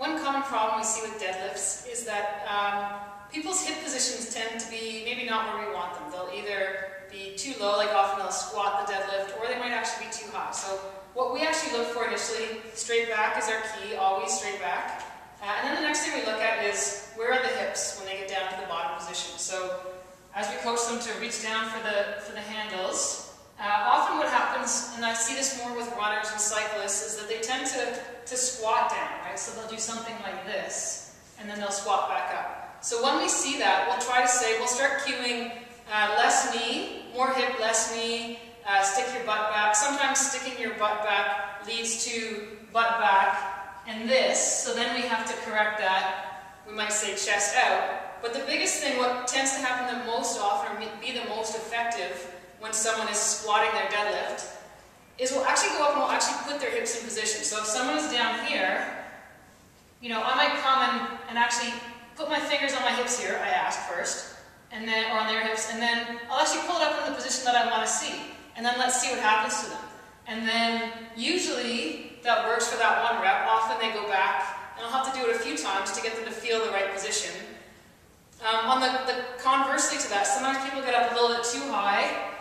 One common problem we see with deadlifts is that people's hip positions tend to be maybe not where we want them. They'll either be too low, like often they'll squat the deadlift, or they might actually be too high. So what we actually look for initially, straight back is our key, always straight back. And then the next thing we look at is where are the hips when they get down to the bottom position. So as we coach them to reach down for the handles, often what happens, and I see this more with runners and cyclists, is that they tend to squat down, right? So they'll do something like this, and then they'll squat back up. So when we see that, we'll try to say, we'll start cueing less knee, more hip, less knee, stick your butt back. Sometimes sticking your butt back leads to butt back and this, so then we have to correct that. We might say chest out. But the biggest thing, what tends to happen the most often, or be the most effective when someone is squatting their deadlift, is we'll actually go up and we'll actually put their hips in position. So if someone is down here, you know, I might come and actually put my fingers on my hips here, I ask first, and then, or on their hips, and then I'll actually pull it up in the position that I want to see. And then let's see what happens to them. And then usually that works for that one rep. Often they go back, and I'll have to do it a few times to get them to feel the right position. On the conversely to that, sometimes people get up a little bit too high,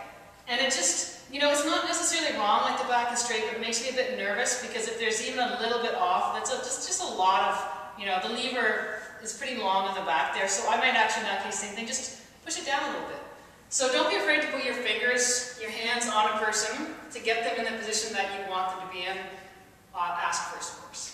and it just, you know, it's not necessarily wrong, like the back is straight, but it makes me a bit nervous because if there's even a little bit off, that's just a lot of, you know, the lever is pretty long on the back there, so I might actually in that case same thing, just push it down a little bit. So don't be afraid to put your fingers, your hands on a person to get them in the position that you want them to be in. Ask first, of course.